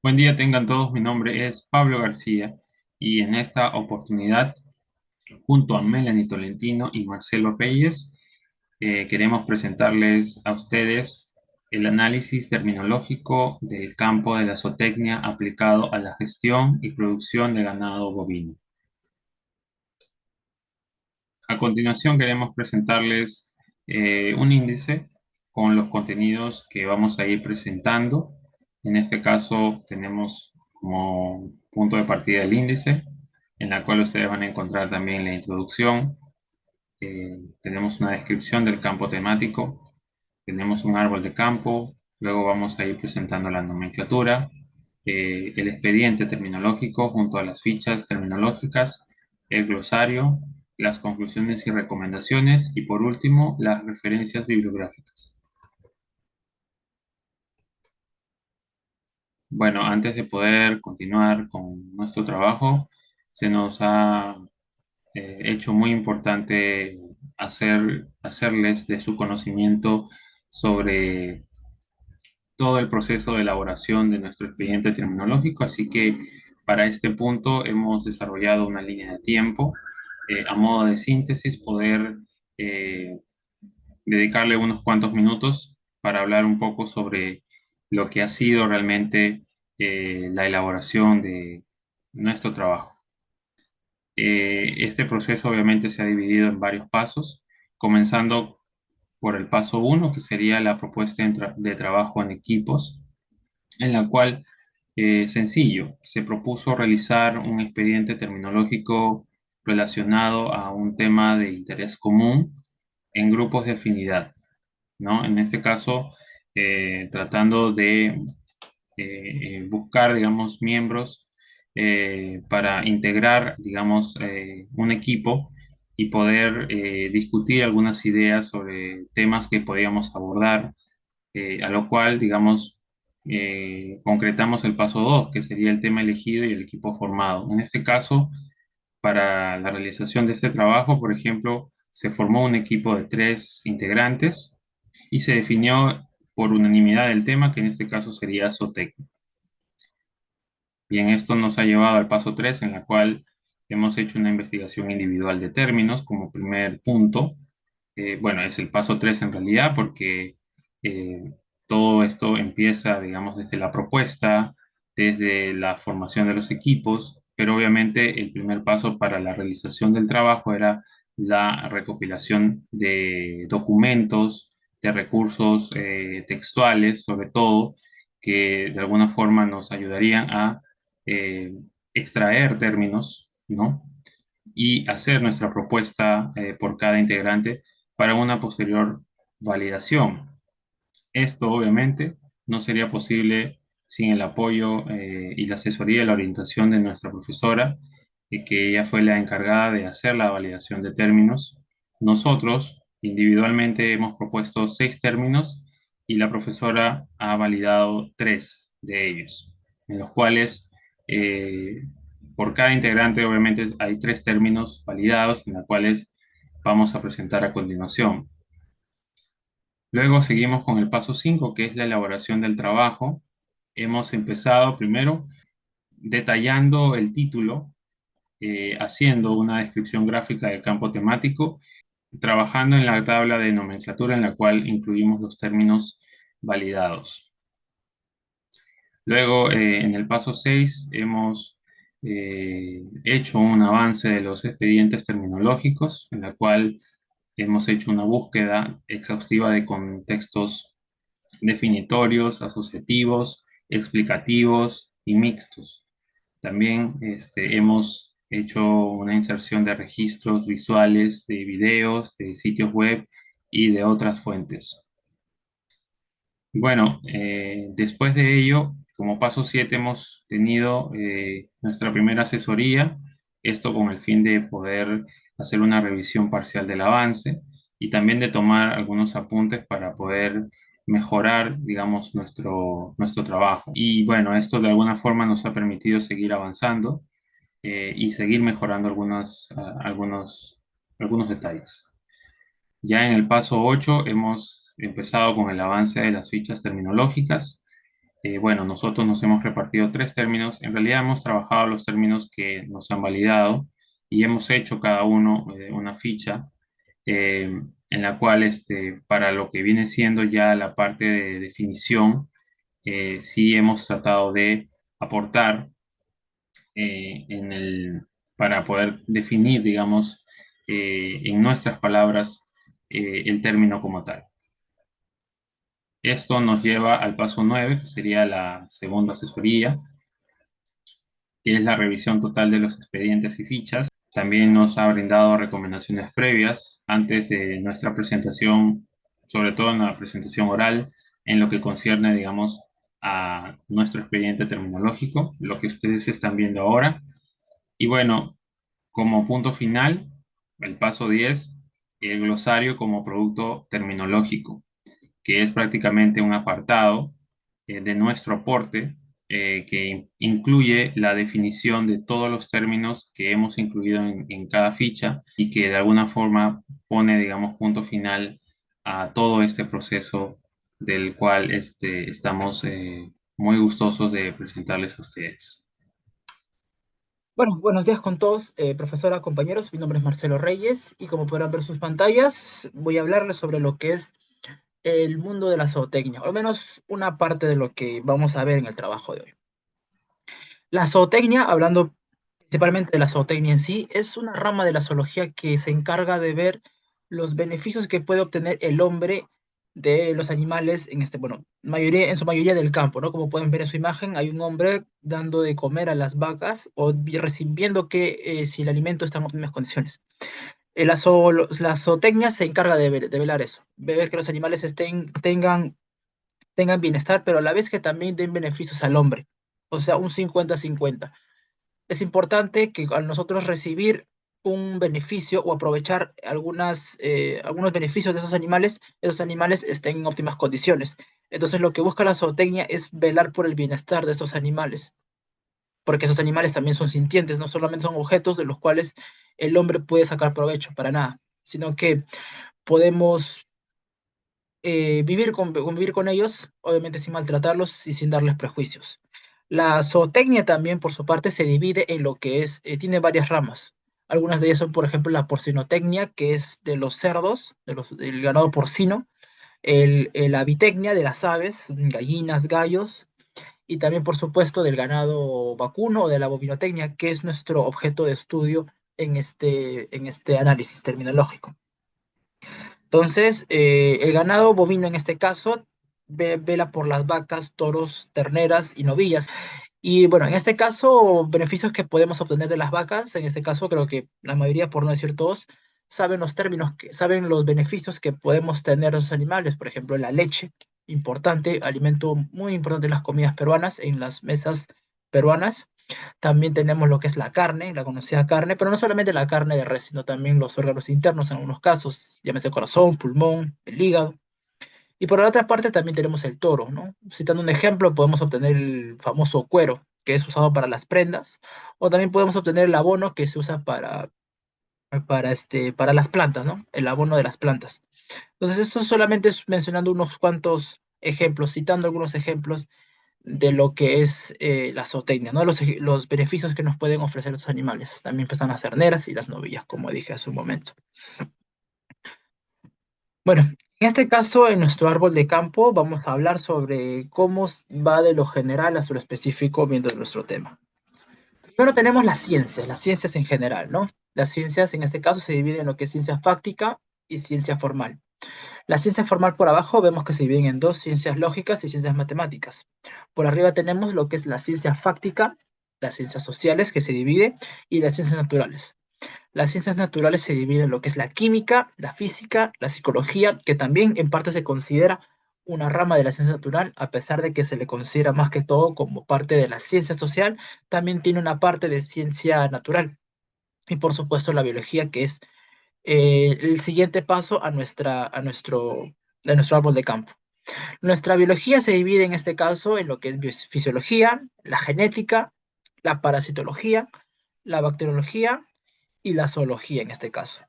Buen día tengan todos, mi nombre es Pablo García y en esta oportunidad, junto a Melanie Tolentino y Marcelo Reyes, queremos presentarles a ustedes el análisis terminológico del campo de la zootecnia aplicado a la gestión y producción de ganado bovino. A continuación queremos presentarles un índice con los contenidos que vamos a ir presentando. En este caso tenemos como punto de partida el índice, en la cual ustedes van a encontrar también la introducción. Tenemos una descripción del campo temático, tenemos un árbol de campo, luego vamos a ir presentando la nomenclatura, el expediente terminológico junto a las fichas terminológicas, el glosario, las conclusiones y recomendaciones y por último las referencias bibliográficas. Bueno, antes de poder continuar con nuestro trabajo, se nos ha hecho muy importante hacerles de su conocimiento sobre todo el proceso de elaboración de nuestro expediente terminológico, así que para este punto hemos desarrollado una línea de tiempo a modo de síntesis, poder eh, dedicarle unos cuantos minutos para hablar un poco sobre lo que ha sido realmente la elaboración de nuestro trabajo. Este proceso obviamente se ha dividido en varios pasos, comenzando por el paso uno, que sería la propuesta de trabajo en equipos, en la cual, sencillo, se propuso realizar un expediente terminológico relacionado a un tema de interés común en grupos de afinidad, ¿no? En este caso, tratando de buscar, digamos, miembros para integrar, digamos, un equipo y poder discutir algunas ideas sobre temas que podíamos abordar, a lo cual, digamos, concretamos el paso 2, que sería el tema elegido y el equipo formado. En este caso, para la realización de este trabajo, por ejemplo, se formó un equipo de 3 integrantes y se definió por unanimidad el tema, que en este caso sería zootecnia. Bien, esto nos ha llevado al paso 3, en la cual hemos hecho una investigación individual de términos como primer punto. Bueno, es el paso 3 en realidad, porque eh, todo esto empieza, digamos, desde la propuesta, desde la formación de los equipos, pero obviamente el primer paso para la realización del trabajo era la recopilación de documentos, de recursos textuales, sobre todo, que de alguna forma nos ayudarían a eh, extraer términos, ¿no? Y hacer nuestra propuesta por cada integrante para una posterior validación. Esto obviamente no sería posible sin el apoyo y la asesoría y la orientación de nuestra profesora, que ella fue la encargada de hacer la validación de términos. Nosotros individualmente hemos propuesto 6 términos y la profesora ha validado 3 de ellos, en los cuales por cada integrante obviamente hay 3 términos validados, en los cuales vamos a presentar a continuación. Luego seguimos con el paso 5, que es la elaboración del trabajo. Hemos empezado primero detallando el título, haciendo una descripción gráfica del campo temático, trabajando en la tabla de nomenclatura en la cual incluimos los términos validados. Luego, en el paso 6, hemos hecho un avance de los expedientes terminológicos, en la cual hemos hecho una búsqueda exhaustiva de contextos definitorios, asociativos, explicativos y mixtos. También hemos hecho una inserción de registros visuales, de videos, de sitios web y de otras fuentes. Bueno, después de ello, como paso 7 hemos tenido nuestra primera asesoría, esto con el fin de poder hacer una revisión parcial del avance y también de tomar algunos apuntes para poder mejorar, digamos, nuestro trabajo. Y bueno, esto de alguna forma nos ha permitido seguir avanzando y seguir mejorando algunos detalles. Ya en el paso 8 hemos empezado con el avance de las fichas terminológicas Bueno, nosotros nos hemos repartido tres términos. En realidad hemos trabajado los términos que nos han validado y hemos hecho cada uno una ficha en la cual para lo que viene siendo ya la parte de definición, sí hemos tratado de aportar para poder definir, digamos, en nuestras palabras el término como tal. Esto nos lleva al paso 9, que sería la segunda asesoría, que es la revisión total de los expedientes y fichas. También nos ha brindado recomendaciones previas antes de nuestra presentación, sobre todo en la presentación oral, en lo que concierne, digamos, a nuestro expediente terminológico, lo que ustedes están viendo ahora. Y bueno, como punto final, el paso 10, el glosario como producto terminológico, que es prácticamente un apartado de nuestro aporte que incluye la definición de todos los términos que hemos incluido en cada ficha y que de alguna forma pone, digamos, punto final a todo este proceso del cual estamos muy gustosos de presentarles a ustedes. Bueno, buenos días con todos, profesora, compañeros. Mi nombre es Marcelo Reyes y como podrán ver sus pantallas, voy a hablarles sobre lo que es el mundo de la zootecnia, o al menos una parte de lo que vamos a ver en el trabajo de hoy. La zootecnia, hablando principalmente de la zootecnia en sí, es una rama de la zoología que se encarga de ver los beneficios que puede obtener el hombre de los animales bueno, en su mayoría del campo, ¿no? Como pueden ver en su imagen, hay un hombre dando de comer a las vacas o recibiendo si el alimento está en óptimas condiciones. La zootecnia se encarga de velar eso, de ver que los animales tengan bienestar, pero a la vez que también den beneficios al hombre, o sea, un 50-50. Es importante que al nosotros recibir un beneficio o aprovechar algunos beneficios de esos animales estén en óptimas condiciones. Entonces, lo que busca la zootecnia es velar por el bienestar de estos animales, porque esos animales también son sintientes, no solamente son objetos de los cuales el hombre puede sacar provecho para nada, sino que podemos convivir con ellos, obviamente sin maltratarlos y sin darles prejuicios. La zootecnia también, por su parte, se divide en lo que tiene varias ramas. Algunas de ellas son, por ejemplo, la porcinotecnia, que es de los cerdos, del ganado porcino, la avitecnia de las aves, gallinas, gallos, y también, por supuesto, del ganado vacuno o de la bovinotecnia, que es nuestro objeto de estudio en este análisis terminológico. Entonces, el ganado bovino en este caso vela por las vacas, toros, terneras y novillas. Y bueno, en este caso, beneficios que podemos obtener de las vacas, en este caso creo que la mayoría, por no decir todos, saben los beneficios que podemos tener de esos animales. Por ejemplo, la leche, importante, alimento muy importante en las comidas peruanas, en las mesas peruanas. También tenemos lo que es la carne, la conocida carne, pero no solamente la carne de res, sino también los órganos internos en algunos casos, llámese corazón, pulmón, el hígado. Y por la otra parte también tenemos el toro, ¿no? Citando un ejemplo, podemos obtener el famoso cuero, que es usado para las prendas, o también podemos obtener el abono que se usa para las plantas, ¿no? El abono de las plantas. Entonces, esto solamente es mencionando unos cuantos ejemplos, citando algunos ejemplos de lo que es la zootecnia, ¿no? Los beneficios que nos pueden ofrecer los animales. También están las terneras y las novillas, como dije hace un momento. Bueno, en este caso, en nuestro árbol de campo, vamos a hablar sobre cómo va de lo general a lo específico viendo nuestro tema. Primero tenemos las ciencias en general, ¿no? Las ciencias en este caso se dividen en lo que es ciencia fáctica y ciencia formal. La ciencia formal por abajo vemos que se dividen en dos, ciencias lógicas y ciencias matemáticas. Por arriba tenemos lo que es la ciencia fáctica, las ciencias sociales que se divide y las ciencias naturales. Las ciencias naturales se dividen en lo que es la química, la física, la psicología, que también en parte se considera una rama de la ciencia natural, a pesar de que se le considera más que todo como parte de la ciencia social, también tiene una parte de ciencia natural. Y por supuesto la biología, que es el siguiente paso a nuestro árbol de campo. Nuestra biología se divide en este caso en lo que es fisiología, la genética, la parasitología, la bacteriología y la zoología en este caso.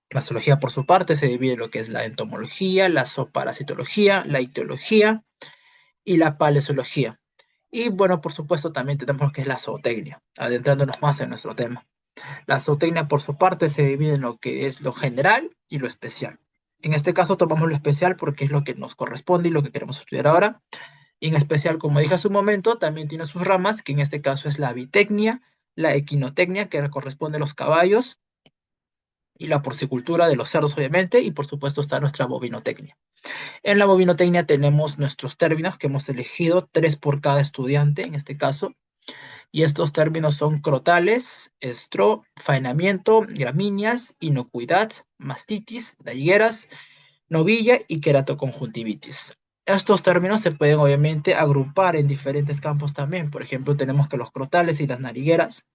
La zoología, por su parte, se divide en lo que es la entomología, la zooparasitología, la ictiología y la paleozoología. Y bueno, por supuesto, también tenemos lo que es la zootecnia, adentrándonos más en nuestro tema. La zootecnia, por su parte, se divide en lo que es lo general y lo especial. En este caso tomamos lo especial porque es lo que nos corresponde y lo que queremos estudiar ahora. Y en especial, como dije hace un momento, también tiene sus ramas, que en este caso es la avitecnia, la equinotecnia, que corresponde a los caballos, y la porcicultura de los cerdos, obviamente, y por supuesto está nuestra bovinotecnia. En la bovinotecnia tenemos nuestros términos que hemos elegido, tres por cada estudiante en este caso, y estos términos son crotales, estro, faenamiento, gramíneas, inocuidad, mastitis, higueras, novilla y queratoconjuntivitis. Estos términos se pueden obviamente agrupar en diferentes campos también. Por ejemplo, tenemos que los crotales y las narigueras,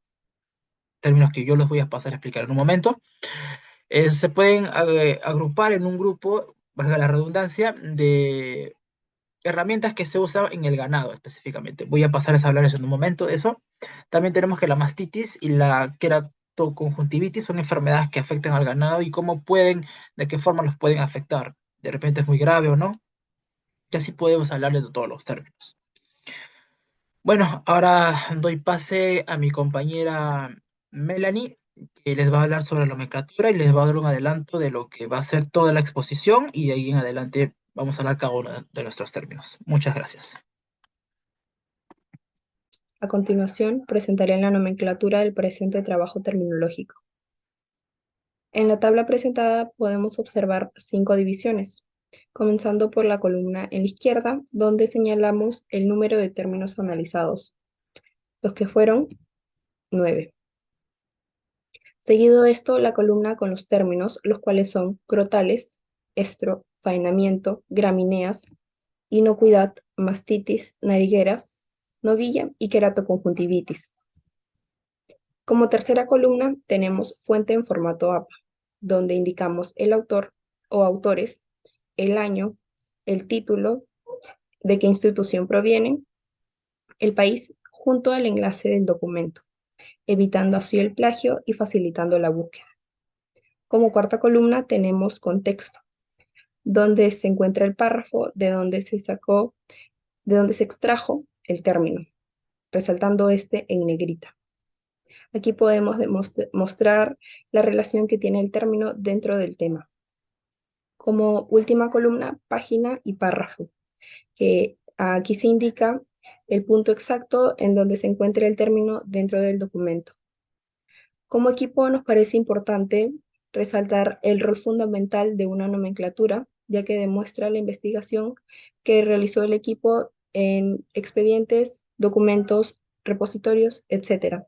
términos que yo les voy a pasar a explicar en un momento, se pueden agrupar en un grupo, valga la redundancia, de herramientas que se usan en el ganado específicamente. Voy a pasar a hablarles en un momento de eso. También tenemos que la mastitis y la queratoconjuntivitis son enfermedades que afectan al ganado y cómo pueden, de qué forma los pueden afectar. De repente es muy grave o no. Y así podemos hablarles de todos los términos. Bueno, ahora doy pase a mi compañera Melanie, que les va a hablar sobre la nomenclatura y les va a dar un adelanto de lo que va a ser toda la exposición y de ahí en adelante vamos a hablar cada uno de nuestros términos. Muchas gracias. A continuación, presentaré la nomenclatura del presente trabajo terminológico. En la tabla presentada podemos observar 5 divisiones, comenzando por la columna en la izquierda, donde señalamos el número de términos analizados, los que fueron 9. Seguido esto, la columna con los términos, los cuales son crotales, estro, faenamiento, gramíneas, inocuidad, mastitis, narigueras, novilla y queratoconjuntivitis. Como tercera columna tenemos fuente en formato APA, donde indicamos el autor o autores, el año, el título, de qué institución provienen, el país, junto al enlace del documento, evitando así el plagio y facilitando la búsqueda. Como cuarta columna tenemos contexto, donde se encuentra el párrafo de donde se extrajo el término, resaltando este en negrita. Aquí podemos mostrar la relación que tiene el término dentro del tema. Como última columna, página y párrafo, que aquí se indica el punto exacto en donde se encuentra el término dentro del documento. Como equipo nos parece importante resaltar el rol fundamental de una nomenclatura, ya que demuestra la investigación que realizó el equipo en expedientes, documentos, repositorios, etc.,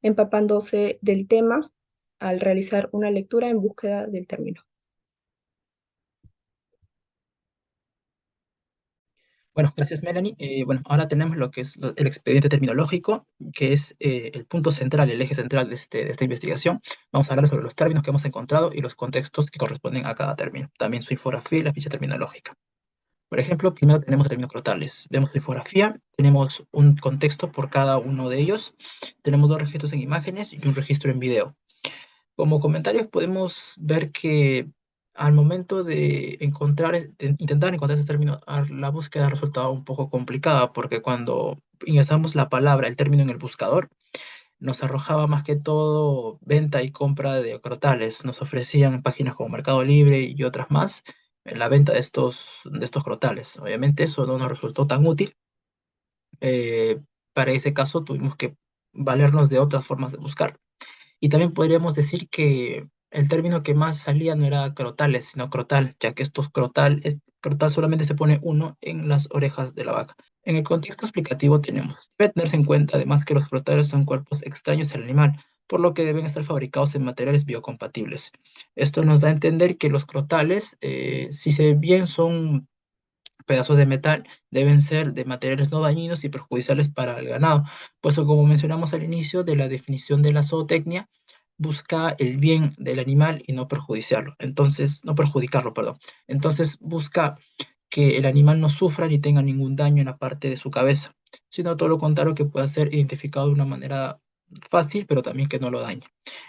empapándose del tema al realizar una lectura en búsqueda del término. Bueno, gracias Melanie. Bueno, ahora tenemos lo que es el expediente terminológico, que es el punto central, el eje central de esta investigación. Vamos a hablar sobre los términos que hemos encontrado y los contextos que corresponden a cada término. También su infografía y la ficha terminológica. Por ejemplo, primero tenemos términos crotales. Vemos su infografía, tenemos un contexto por cada uno de ellos. Tenemos 2 registros en imágenes y un registro en video. Como comentarios podemos ver que al momento de intentar encontrar ese término, la búsqueda ha resultado un poco complicada porque cuando ingresamos la palabra, el término en el buscador, nos arrojaba más que todo venta y compra de crotales. Nos ofrecían páginas como Mercado Libre y otras más la venta de estos crotales. Obviamente eso no nos resultó tan útil. Para ese caso tuvimos que valernos de otras formas de buscar. Y también podríamos decir que el término que más salía no era crotales, sino crotal, ya que crotal solamente se pone uno en las orejas de la vaca. En el contexto explicativo tenemos, debe tenerse en cuenta además que los crotales son cuerpos extraños al animal, por lo que deben estar fabricados en materiales biocompatibles. Esto nos da a entender que los crotales, si se bien son pedazos de metal, deben ser de materiales no dañinos y perjudiciales para el ganado, pues como mencionamos al inicio de la definición de la zootecnia, busca el bien del animal y no perjudiciarlo. Entonces, no perjudicarlo, perdón. Entonces, busca que el animal no sufra ni tenga ningún daño en la parte de su cabeza, sino todo lo contrario, que pueda ser identificado de una manera fácil, pero también que no lo dañe.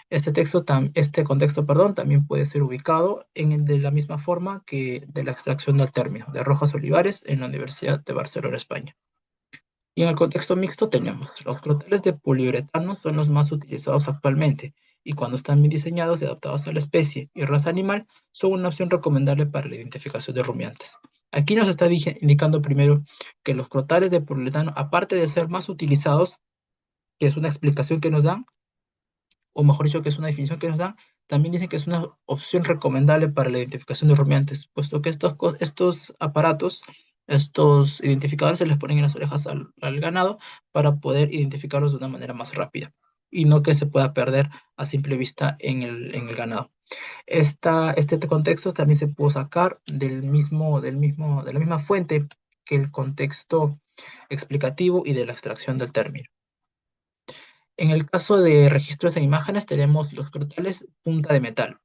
Este contexto, perdón, también puede ser ubicado de la misma forma que de la extracción del término de Rojas Olivares en la Universidad de Barcelona, España. Y en el contexto mixto tenemos los crotales de poliuretano son los más utilizados actualmente y cuando están bien diseñados y adaptados a la especie y raza animal son una opción recomendable para la identificación de rumiantes. Aquí nos está indicando primero que los crotales de poliuretano, aparte de ser más utilizados, que es una explicación que nos dan, o mejor dicho, que es una definición que nos dan, también dicen que es una opción recomendable para la identificación de rumiantes, puesto que estos aparatos, estos identificadores se les ponen en las orejas al ganado para poder identificarlos de una manera más rápida y no que se pueda perder a simple vista en el ganado. Este contexto también se pudo sacar de la misma fuente que el contexto explicativo y de la extracción del término. En el caso de registros de imágenes tenemos los crotales punta de metal.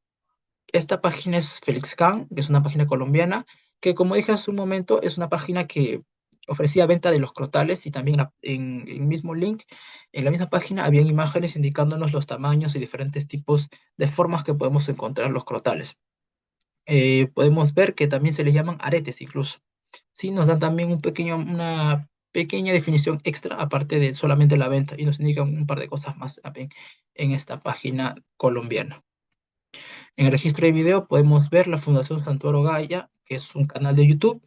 Esta página es FelixCam, que es una página colombiana, que como dije hace un momento, es una página que ofrecía venta de los crotales y también en el mismo link, en la misma página, habían imágenes indicándonos los tamaños y diferentes tipos de formas que podemos encontrar los crotales. Podemos ver que también se les llaman aretes incluso. Sí, nos dan también una pequeña definición extra aparte de solamente la venta y nos indican un par de cosas más también en esta página colombiana. En el registro de video podemos ver la Fundación Santuario Gaya, que es un canal de YouTube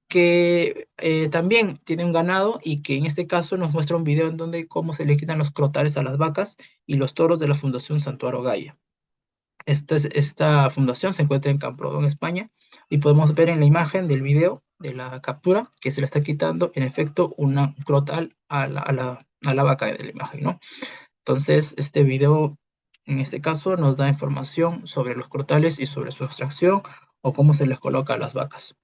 que también tiene un ganado y que en este caso nos muestra un video en donde cómo se le quitan los crotales a las vacas y los toros de la Fundación Santuario Gaya. Esta fundación se encuentra en Camprodón, España, y podemos ver en la imagen del video de la captura que se le está quitando en efecto un crotal a la vaca de la imagen, ¿no? Entonces, este video, en este caso, nos da información sobre los crotales y sobre su extracción o cómo se les coloca a las vacas.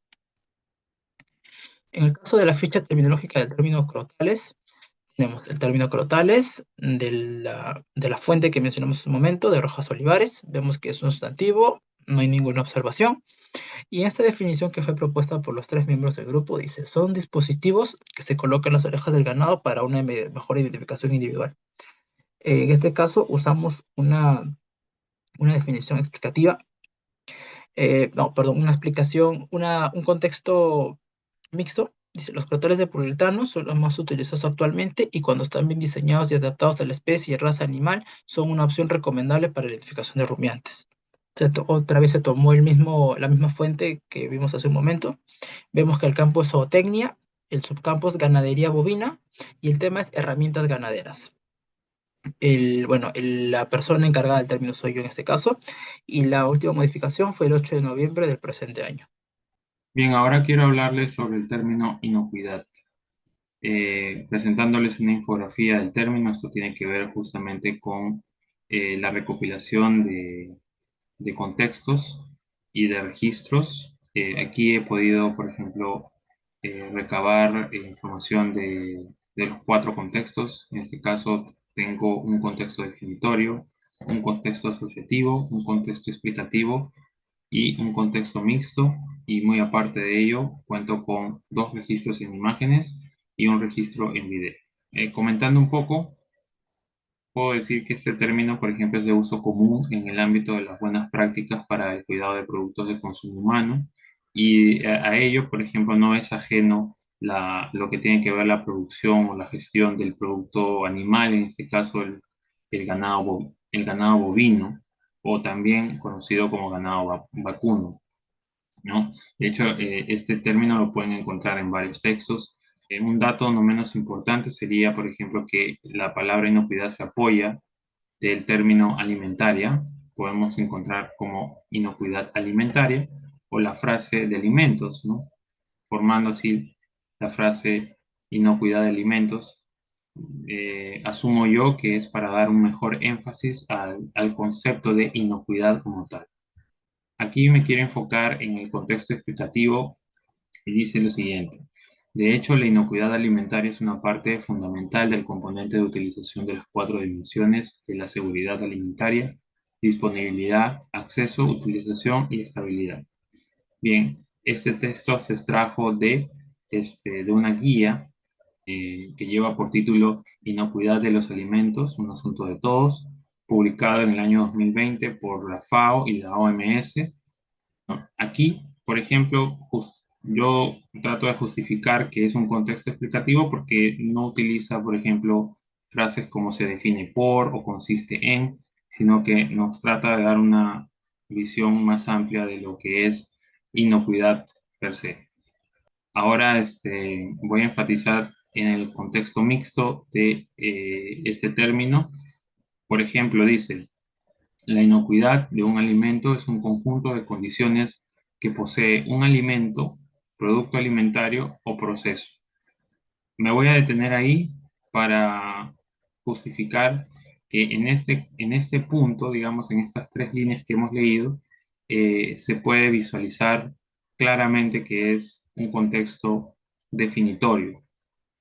En el caso de la ficha terminológica del término crotales, tenemos el término crotales de la fuente que mencionamos hace un momento, de Rojas Olivares. Vemos que es un sustantivo, no hay ninguna observación. Y esta definición que fue propuesta por los 3 miembros del grupo dice, son dispositivos que se colocan en las orejas del ganado para una mejor identificación individual. En este caso usamos una definición explicativa, no, perdón, una explicación, un contexto mixto. Dice, los crotales de poliuretano son los más utilizados actualmente y cuando están bien diseñados y adaptados a la especie y raza animal, son una opción recomendable para la identificación de rumiantes. Otra vez se tomó la misma fuente que vimos hace un momento. Vemos que el campo es zootecnia, el subcampo es ganadería bovina y el tema es herramientas ganaderas. Bueno, la persona encargada del término soy yo en este caso y la última modificación fue el 8 de noviembre del presente año. Bien, ahora quiero hablarles sobre el término inocuidad. Presentándoles una infografía del término, esto tiene que ver justamente con la recopilación de contextos y de registros. Aquí he podido, por ejemplo, recabar información de los 4 contextos. En este caso, tengo un contexto definitorio, un contexto asociativo, un contexto explicativo y un contexto mixto. Y muy aparte de ello, cuento con 2 registros en imágenes y un registro en video. Comentando un poco, puedo decir que este término, por ejemplo, es de uso común en el ámbito de las buenas prácticas para el cuidado de productos de consumo humano y a ello, por ejemplo, no es ajeno lo que tiene que ver la producción o la gestión del producto animal, en este caso el ganado bovino o también conocido como ganado vacuno, ¿no? De hecho, este término lo pueden encontrar en varios textos. Un dato no menos importante sería, por ejemplo, que la palabra inocuidad se apoya del término alimentaria. Podemos encontrar como inocuidad alimentaria o la frase de alimentos, ¿no? Formando así la frase inocuidad de alimentos. Asumo yo que es para dar un mejor énfasis al concepto de inocuidad como tal. Aquí me quiero enfocar en el contexto explicativo y dice lo siguiente. De hecho, la inocuidad alimentaria es una parte fundamental del componente de utilización de las 4 dimensiones de la seguridad alimentaria: disponibilidad, acceso, utilización y estabilidad. Bien, este texto se extrajo de una guía que lleva por título Inocuidad de los alimentos, un asunto de todos, publicado en el año 2020 por la FAO y la OMS. ¿No? Aquí, por ejemplo, yo trato de justificar que es un contexto explicativo porque no utiliza, por ejemplo, frases como se define por o consiste en, sino que nos trata de dar una visión más amplia de lo que es inocuidad per se. Ahora voy a enfatizar en el contexto mixto de este término. Por ejemplo, dice, la inocuidad de un alimento es un conjunto de condiciones que posee un alimento, producto alimentario o proceso. Me voy a detener ahí para justificar que en este punto, digamos, en estas tres líneas que hemos leído, se puede visualizar claramente que es un contexto definitorio.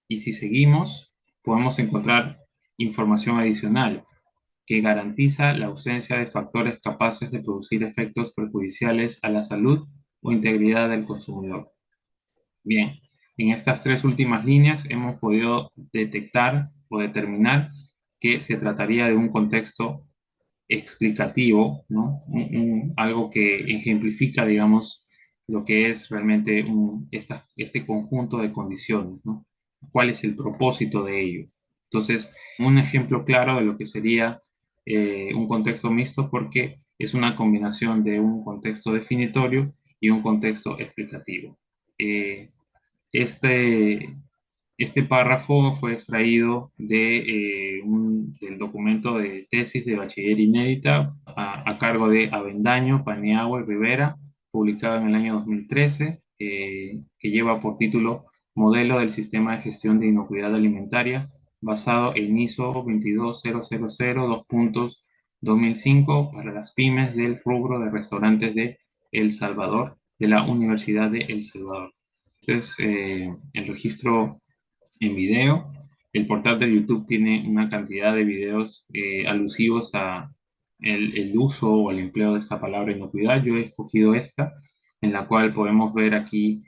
Y si seguimos, podemos encontrar información adicional que garantiza la ausencia de factores capaces de producir efectos perjudiciales a la salud o integridad del consumidor. Bien, en estas tres últimas líneas hemos podido detectar o determinar que se trataría de un contexto explicativo, ¿no? Algo que ejemplifica, digamos, lo que es realmente este conjunto de condiciones, ¿no? ¿Cuál es el propósito de ello? Entonces, un ejemplo claro de lo que sería un contexto mixto porque es una combinación de un contexto definitorio y un contexto explicativo. Eh, este, este párrafo fue extraído del documento de tesis de bachiller inédita a cargo de Avendaño, Paniagua y Rivera, publicado en el año 2013, que lleva por título Modelo del Sistema de Gestión de Inocuidad Alimentaria, basado en ISO 22002.2005 para las pymes del rubro de restaurantes de El Salvador, de la Universidad de El Salvador. Este es el registro en video. El portal de YouTube tiene una cantidad de videos alusivos a el uso o el empleo de esta palabra inocuidad. Yo he escogido esta, en la cual podemos ver aquí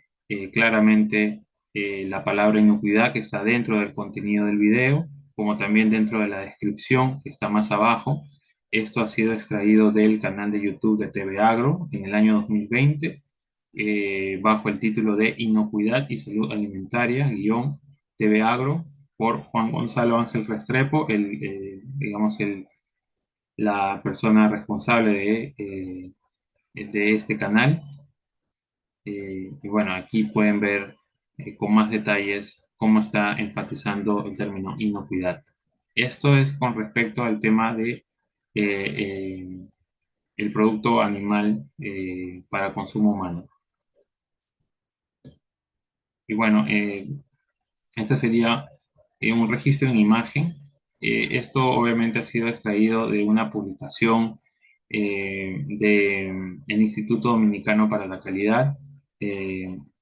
claramente la palabra inocuidad que está dentro del contenido del video, como también dentro de la descripción que está más abajo. Esto ha sido extraído del canal de YouTube de TV Agro en el año 2020, bajo el título de Inocuidad y Salud Alimentaria, guión TV Agro, por Juan Gonzalo Ángel Restrepo, digamos, la persona responsable de este canal. Y bueno, aquí pueden ver con más detalles cómo está enfatizando el término inocuidad. Esto es con respecto al tema de el producto animal para consumo humano. Y bueno, este sería un registro en imagen. Esto obviamente ha sido extraído de una publicación del Instituto Dominicano para la Calidad,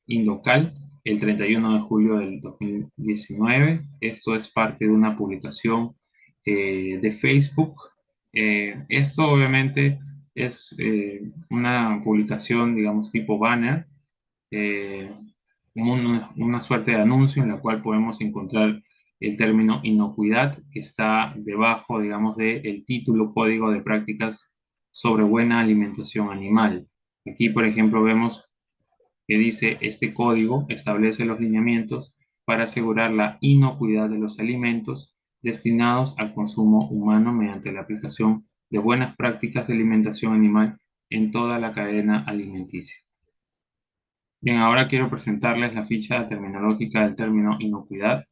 Indocal, el 31 de julio del 2019. Esto es parte de una publicación de Facebook. Esto obviamente es una publicación, digamos, tipo banner, eh, una suerte de anuncio en la cual podemos encontrar el término inocuidad que está debajo, digamos, del título Código de Prácticas sobre Buena Alimentación Animal. Aquí, por ejemplo, vemos que dice, este código establece los lineamientos para asegurar la inocuidad de los alimentos destinados al consumo humano mediante la aplicación de buenas prácticas de alimentación animal en toda la cadena alimenticia. Bien, ahora quiero presentarles la ficha terminológica del término inocuidad.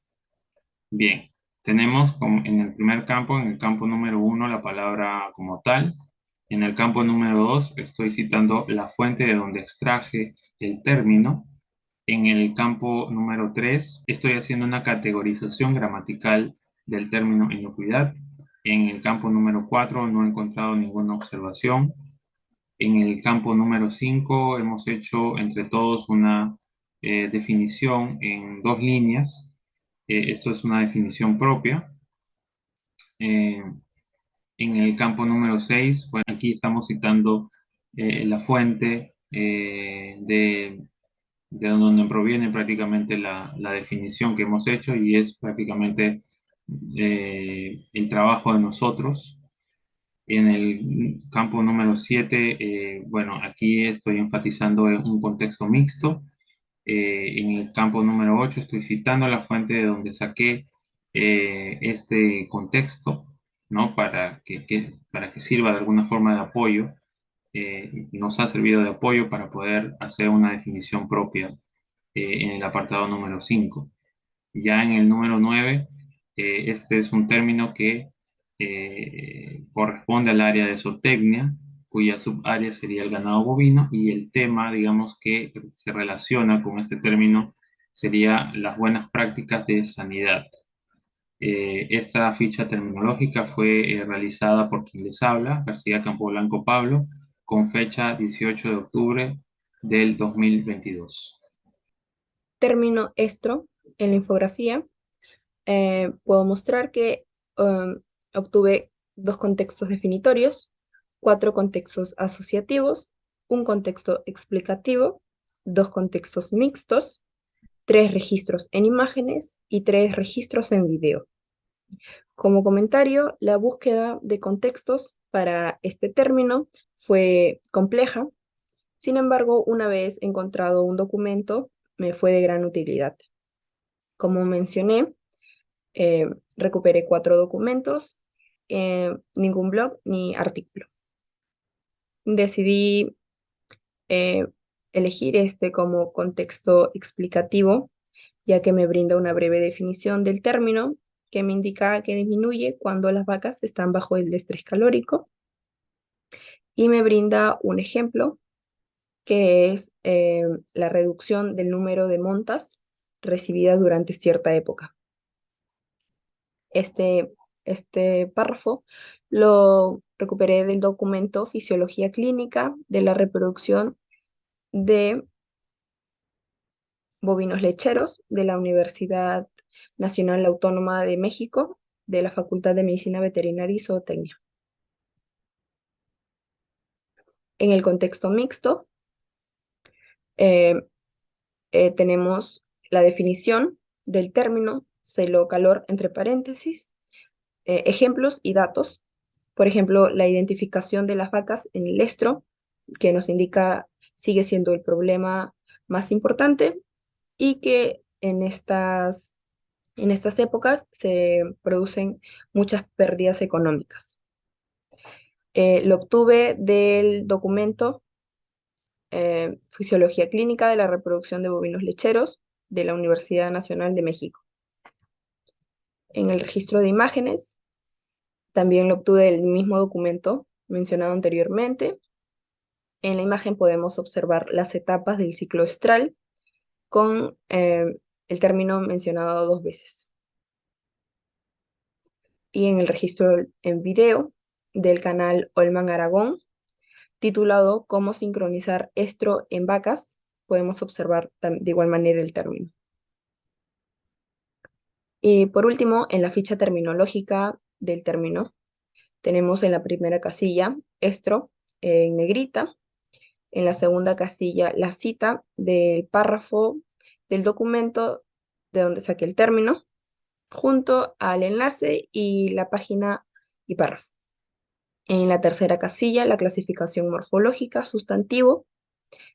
Bien, tenemos en el primer campo, en el campo número 1, la palabra como tal. En el campo número 2 estoy citando la fuente de donde extraje el término. En el campo número 3 estoy haciendo una categorización gramatical del término inocuidad. En el campo número 4 no he encontrado ninguna observación. En el campo número 5 hemos hecho entre todos una definición en dos líneas. Esto es una definición propia. Eh, en el campo número 6, bueno, aquí estamos citando la fuente de donde proviene prácticamente la definición que hemos hecho y es prácticamente el trabajo de nosotros. En el campo número 7, bueno, aquí estoy enfatizando en un contexto mixto. En el campo número 8 estoy citando la fuente de donde saqué este contexto, ¿no? Para que sirva de alguna forma de apoyo. Nos ha servido de apoyo para poder hacer una definición propia en el apartado número 5. Ya en el número 9, este es un término que corresponde al área de zootecnia, cuya subárea sería el ganado bovino, y el tema, digamos, que se relaciona con este término sería las buenas prácticas de sanidad. Esta ficha terminológica fue realizada por quien les habla, García Campoblanco Pablo, con fecha 18 de octubre del 2022. Término estro en la infografía. Puedo mostrar que obtuve 2 contextos definitorios, 4 contextos asociativos, un contexto explicativo, 2 contextos mixtos, 3 registros en imágenes y 3 registros en video. Como comentario, la búsqueda de contextos para este término fue compleja. Sin embargo, una vez encontrado un documento, me fue de gran utilidad. Como mencioné, eh, recuperé 4 documentos, ningún blog ni artículo. Decidí eh, elegir este como contexto explicativo, ya que me brinda una breve definición del término que me indica que disminuye cuando las vacas están bajo el estrés calórico y me brinda un ejemplo que es la reducción del número de montas recibidas durante cierta época. Este párrafo lo recuperé del documento Fisiología Clínica de la Reproducción de Bovinos Lecheros de la Universidad Nacional Autónoma de México, de la Facultad de Medicina Veterinaria y Zootecnia. En el contexto mixto, eh, tenemos la definición del término celo-calor entre paréntesis, ejemplos y datos. Por ejemplo, la identificación de las vacas en el estro, que nos indica sigue siendo el problema más importante y que en estas épocas se producen muchas pérdidas económicas. Lo obtuve del documento Fisiología Clínica de la Reproducción de Bovinos Lecheros de la Universidad Nacional de México. En el registro de imágenes, también lo obtuve del mismo documento mencionado anteriormente. En la imagen podemos observar las etapas del ciclo estral con el término mencionado 2 veces. Y en el registro en video del canal Olman Aragón, titulado Cómo sincronizar estro en vacas, podemos observar de igual manera el término. Y por último, en la ficha terminológica del término, tenemos en la primera casilla estro en negrita, en la segunda casilla la cita del párrafo del documento de donde saqué el término, junto al enlace y la página y párrafo. En la tercera casilla, la clasificación morfológica, sustantivo.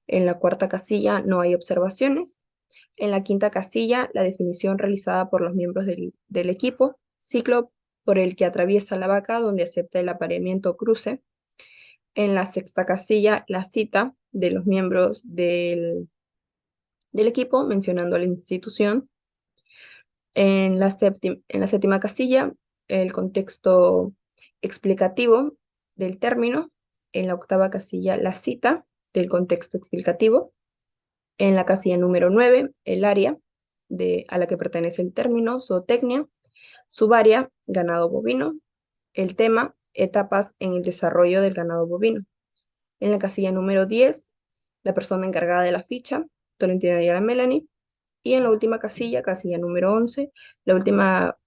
En la cuarta casilla no hay observaciones. En la quinta casilla, la definición realizada por los miembros del equipo, ciclo por el que atraviesa la vaca donde acepta el apareamiento o cruce. En la sexta casilla, la cita de los miembros del equipo mencionando a la institución. En la séptima casilla, el contexto explicativo del término. En la octava casilla, la cita del contexto explicativo. En la casilla número 9, el área a la que pertenece el término, zootecnia. Subárea, ganado bovino. El tema, etapas en el desarrollo del ganado bovino. En la casilla número 10, la persona encargada de la ficha, Tolentino Ayala Melanie. Y en la última casilla, casilla número 11, la última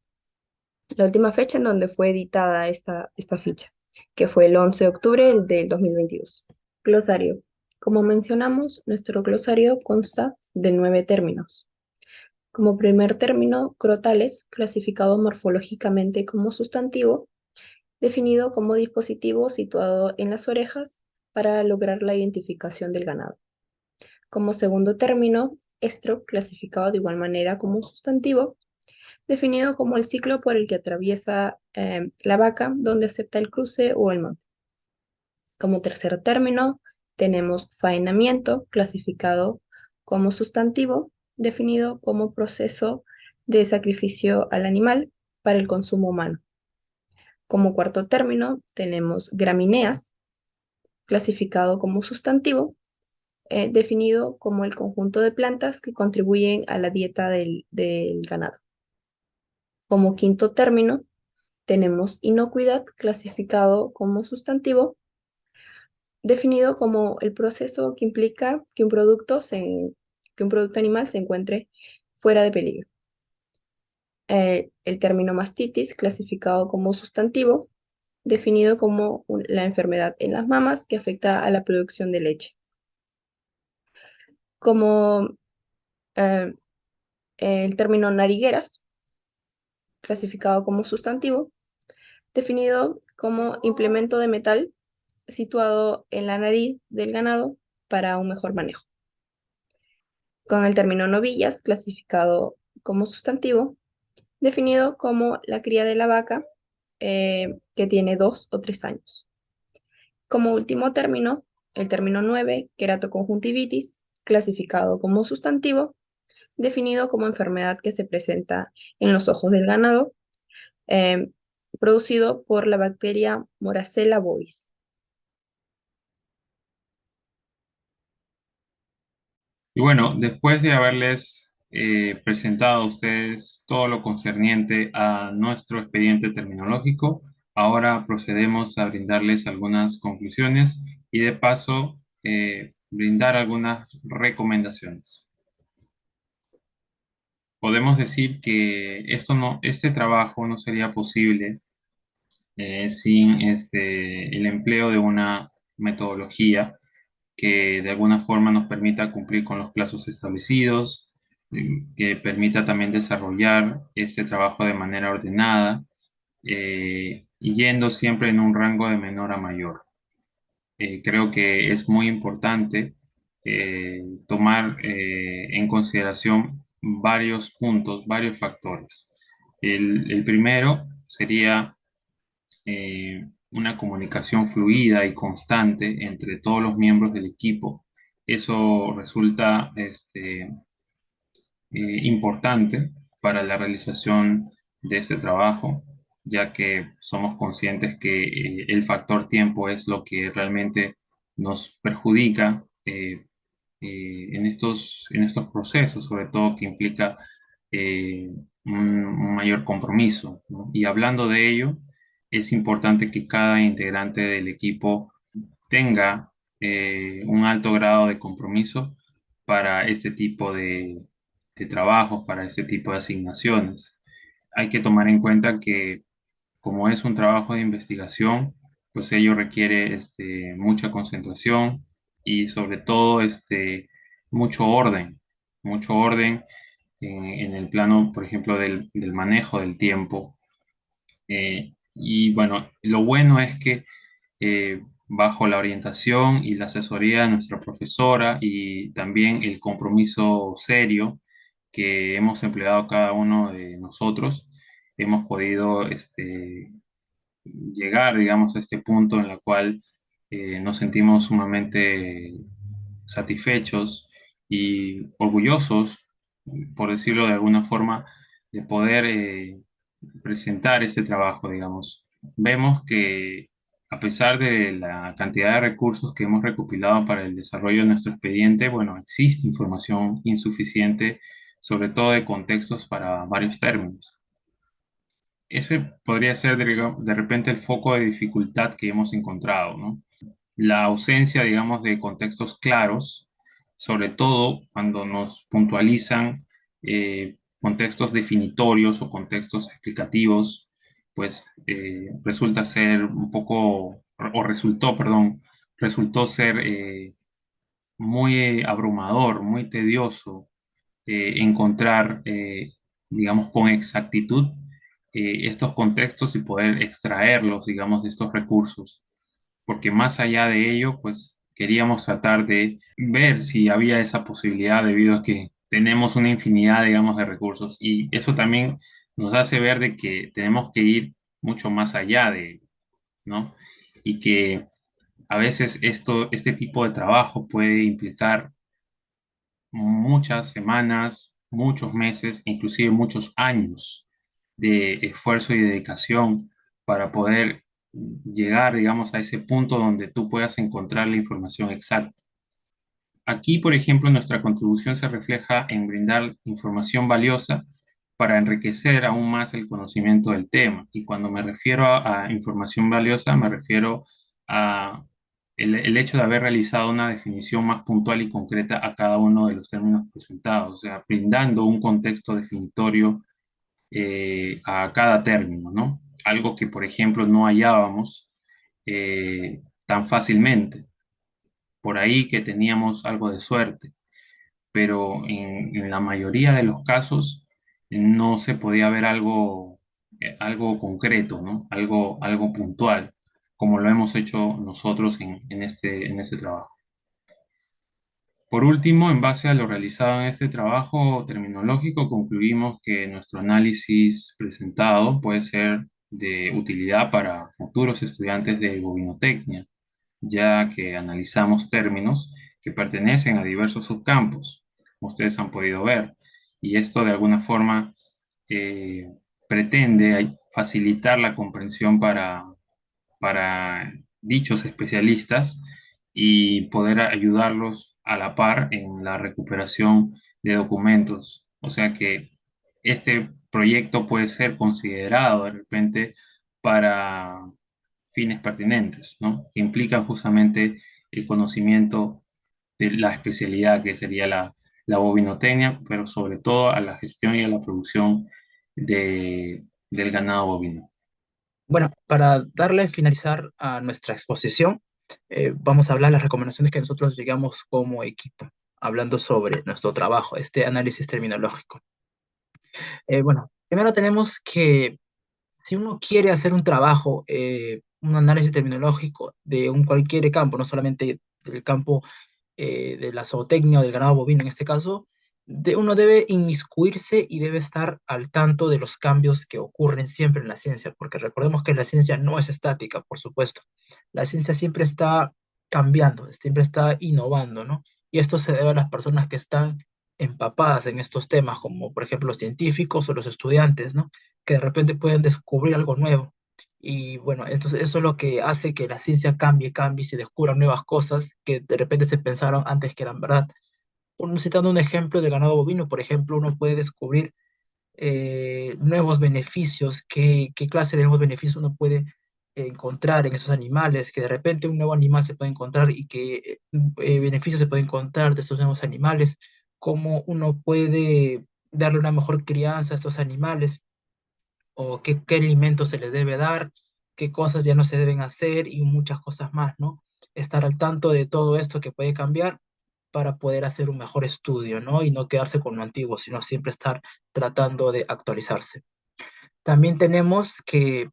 fecha en donde fue editada esta ficha, que fue el 11 de octubre del 2022. Glosario. Como mencionamos, nuestro glosario consta de 9 términos. Como primer término, crotales, clasificado morfológicamente como sustantivo, definido como dispositivo situado en las orejas para lograr la identificación del ganado. Como segundo término, estro, clasificado de igual manera como un sustantivo, definido como el ciclo por el que atraviesa la vaca donde acepta el cruce o el monte. Como tercer término, tenemos faenamiento, clasificado como sustantivo, definido como proceso de sacrificio al animal para el consumo humano. Como cuarto término, tenemos gramíneas, clasificado como sustantivo, definido como el conjunto de plantas que contribuyen a la dieta del ganado. Como quinto término, tenemos inocuidad, clasificado como sustantivo, definido como el proceso que implica que que un producto animal se encuentre fuera de peligro. El término mastitis, clasificado como sustantivo, definido como la enfermedad en las mamas que afecta a la producción de leche. Como eh, el término narigueras, clasificado como sustantivo, definido como implemento de metal situado en la nariz del ganado para un mejor manejo. Con el término novillas, clasificado como sustantivo, definido como la cría de la vaca que tiene 2 o 3 años. Como último término, el término 9, queratoconjuntivitis, clasificado como sustantivo, definido como enfermedad que se presenta en los ojos del ganado, eh, producido por la bacteria Moracella bovis. Y bueno, después de haberles presentado a ustedes todo lo concerniente a nuestro expediente terminológico, ahora procedemos a brindarles algunas conclusiones y de paso brindar algunas recomendaciones. Podemos decir que este trabajo no sería posible sin el empleo de una metodología que de alguna forma nos permita cumplir con los plazos establecidos, que permita también desarrollar este trabajo de manera ordenada, y yendo siempre en un rango de menor a mayor. Creo que es muy importante tomar en consideración varios puntos, varios factores. El primero sería una comunicación fluida y constante entre todos los miembros del equipo. Eso resulta importante para la realización de este trabajo, ya que somos conscientes que el factor tiempo es lo que realmente nos perjudica en estos procesos, sobre todo que implica un mayor compromiso, ¿no? Y hablando de ello, es importante que cada integrante del equipo tenga un alto grado de compromiso para este tipo de trabajos, para este tipo de asignaciones. Hay que tomar en cuenta que como es un trabajo de investigación, pues ello requiere mucha concentración y sobre todo mucho orden en el plano, por ejemplo, del manejo del tiempo. Y bueno, lo bueno es que bajo la orientación y la asesoría de nuestra profesora y también el compromiso serio que hemos empleado cada uno de nosotros, hemos podido llegar, digamos, a este punto en el cual nos sentimos sumamente satisfechos y orgullosos, por decirlo de alguna forma, de poder presentar este trabajo, digamos. Vemos que a pesar de la cantidad de recursos que hemos recopilado para el desarrollo de nuestro expediente, bueno, existe información insuficiente, sobre todo de contextos para varios términos. Ese podría ser de repente el foco de dificultad que hemos encontrado, ¿no? La ausencia, digamos, de contextos claros, sobre todo cuando nos puntualizan contextos definitorios o contextos explicativos, pues resulta ser un poco, o resultó, perdón, resultó ser muy abrumador, muy tedioso encontrar, digamos, con exactitud estos contextos y poder extraerlos, digamos, de estos recursos. Porque más allá de ello, pues queríamos tratar de ver si había esa posibilidad debido a que tenemos una infinidad, digamos, de recursos. Y eso también nos hace ver de que tenemos que ir mucho más allá de ello, ¿no? Y que a veces este tipo de trabajo puede implicar muchas semanas, muchos meses, inclusive muchos años de esfuerzo y dedicación para poder llegar, digamos, a ese punto donde tú puedas encontrar la información exacta. Aquí, por ejemplo, nuestra contribución se refleja en brindar información valiosa para enriquecer aún más el conocimiento del tema. Y cuando me refiero a información valiosa, me refiero a el hecho de haber realizado una definición más puntual y concreta a cada uno de los términos presentados, o sea, brindando un contexto definitorio a cada término, ¿no? Algo que, por ejemplo, no hallábamos tan fácilmente. Por ahí que teníamos algo de suerte, pero en la mayoría de los casos no se podía ver algo concreto, ¿no? Algo puntual, como lo hemos hecho nosotros en este trabajo. Por último, en base a lo realizado en este trabajo terminológico, concluimos que nuestro análisis presentado puede ser de utilidad para futuros estudiantes de bobinotecnia, ya que analizamos términos que pertenecen a diversos subcampos, como ustedes han podido ver, y esto de alguna forma eh, pretende facilitar la comprensión para dichos especialistas y poder ayudarlos a la par en la recuperación de documentos. O sea que este proyecto puede ser considerado de repente para fines pertinentes, ¿no? Que implican justamente el conocimiento de la especialidad que sería la bovinotecnia, pero sobre todo a la gestión y a la producción del ganado bovino. Bueno, para darle finalizar a nuestra exposición, vamos a hablar de las recomendaciones que nosotros llegamos como equipo, hablando sobre nuestro trabajo, este análisis terminológico. Bueno, primero tenemos que si uno quiere hacer un trabajo, un análisis terminológico de un cualquier campo, no solamente del campo de la zootecnia o del ganado bovino en este caso, uno debe inmiscuirse y debe estar al tanto de los cambios que ocurren siempre en la ciencia, porque recordemos que la ciencia no es estática, por supuesto. La ciencia siempre está cambiando, siempre está innovando, ¿no? Y esto se debe a las personas que están empapadas en estos temas, como por ejemplo los científicos o los estudiantes, ¿no? Que de repente pueden descubrir algo nuevo. Y bueno, entonces eso es lo que hace que la ciencia cambie y se descubran nuevas cosas que de repente se pensaron antes que eran verdad. Citando un ejemplo de ganado bovino, por ejemplo, uno puede descubrir nuevos beneficios, qué clase de nuevos beneficios uno puede encontrar en esos animales, que de repente un nuevo animal se puede encontrar y qué beneficios se puede encontrar de estos nuevos animales, cómo uno puede darle una mejor crianza a estos animales o qué alimentos se les debe dar, qué cosas ya no se deben hacer y muchas cosas más, ¿no? Estar al tanto de todo esto que puede cambiar para poder hacer un mejor estudio, ¿no? Y no quedarse con lo antiguo, sino siempre estar tratando de actualizarse. También tenemos que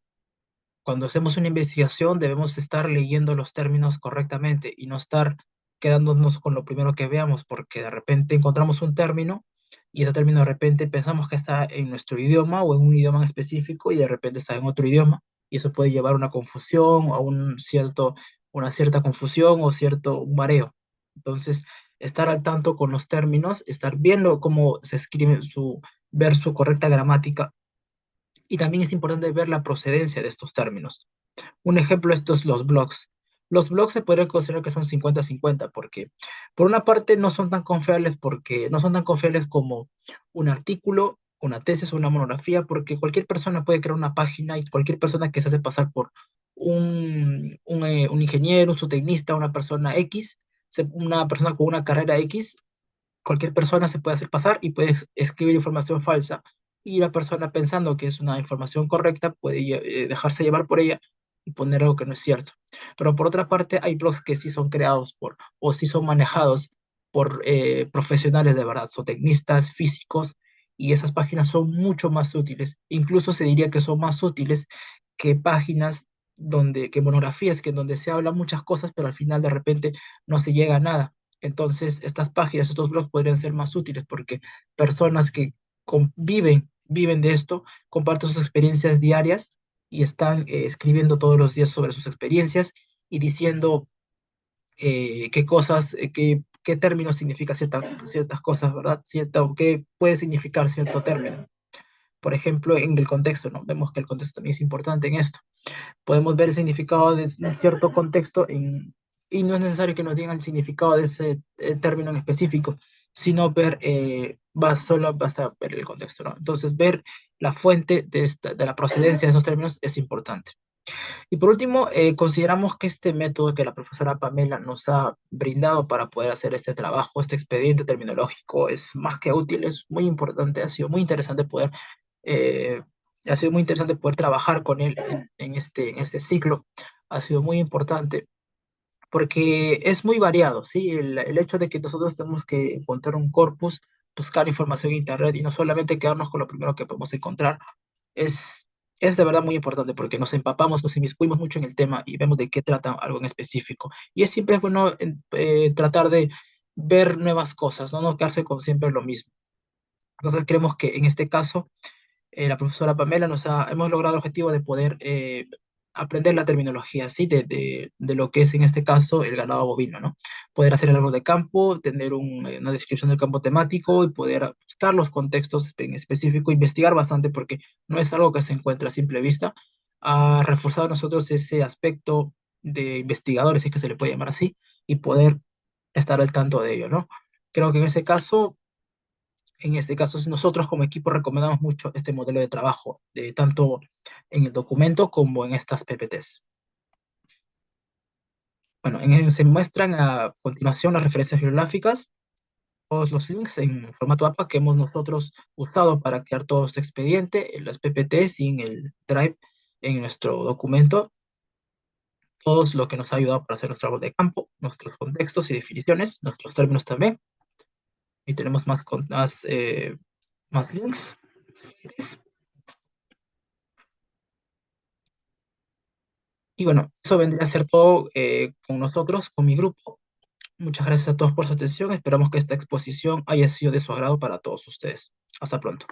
cuando hacemos una investigación debemos estar leyendo los términos correctamente y no estar quedándonos con lo primero que veamos, porque de repente encontramos un término y ese término de repente pensamos que está en nuestro idioma o en un idioma en específico y de repente está en otro idioma y eso puede llevar a una confusión, a una cierta confusión o cierto mareo. Entonces, estar al tanto con los términos, estar viendo cómo se escribe ver su correcta gramática y también es importante ver la procedencia de estos términos. Un ejemplo, estos los blogs. Los blogs se podrían considerar que son 50-50 porque por una parte no son tan confiables porque no son tan confiables como un artículo, una tesis o una monografía porque cualquier persona puede crear una página y cualquier persona que se hace pasar por un ingeniero, un zootecnista, una persona X, una persona con una carrera X, cualquier persona se puede hacer pasar y puede escribir información falsa y la persona pensando que es una información correcta puede dejarse llevar por ella y poner algo que no es cierto. Pero por otra parte hay blogs que sí son creados o sí son manejados por profesionales de verdad, zootecnistas, físicos, y esas páginas son mucho más útiles. Incluso se diría que son más útiles que páginas que monografías, que en donde se habla muchas cosas, pero al final de repente no se llega a nada. Entonces, estas páginas, estos blogs podrían ser más útiles porque personas que viven de esto, comparten sus experiencias diarias y están escribiendo todos los días sobre sus experiencias y diciendo qué cosas, qué términos significa ciertas cosas, ¿verdad? Qué puede significar cierto término. Por ejemplo, en el contexto, ¿no? Vemos que el contexto también es importante en esto. Podemos ver el significado de un cierto contexto y no es necesario que nos digan el significado de ese término en específico, sino solo basta ver el contexto, ¿no? Entonces, ver la fuente de la procedencia de esos términos es importante. Y por último, consideramos que este método que la profesora Pamela nos ha brindado para poder hacer este trabajo, este expediente terminológico, es más que útil, es muy importante, eh, ha sido muy interesante poder trabajar con él en este ciclo, ha sido muy importante porque es muy variado, ¿sí? El hecho de que nosotros tenemos que encontrar un corpus, buscar información en Internet y no solamente quedarnos con lo primero que podemos encontrar, es, es de verdad muy importante porque nos empapamos, nos inmiscuimos mucho en el tema y vemos de qué trata algo en específico. Y es siempre bueno tratar de ver nuevas cosas, ¿no? No quedarse con siempre lo mismo. Entonces creemos que en este caso la profesora Pamela hemos logrado el objetivo de poder aprender la terminología, ¿sí? De lo que es en este caso el ganado bovino, ¿no? Poder hacer el árbol de campo, tener una descripción del campo temático y poder buscar los contextos en específico, investigar bastante porque no es algo que se encuentra a simple vista. Ha reforzado a nosotros ese aspecto de investigadores, si es que se le puede llamar así, y poder estar al tanto de ello, ¿no? Creo que en este caso, nosotros como equipo recomendamos mucho este modelo de trabajo, tanto en el documento como en estas PPTs. Bueno, se muestran a continuación las referencias bibliográficas, todos los links en formato APA que hemos nosotros usado para crear todo este expediente, en las PPTs y en el Drive en nuestro documento, todos lo que nos ha ayudado para hacer nuestro árbol de campo, nuestros contextos y definiciones, nuestros términos también. Y tenemos más links. Y bueno, eso vendría a ser todo con nosotros, con mi grupo. Muchas gracias a todos por su atención. Esperamos que esta exposición haya sido de su agrado para todos ustedes. Hasta pronto.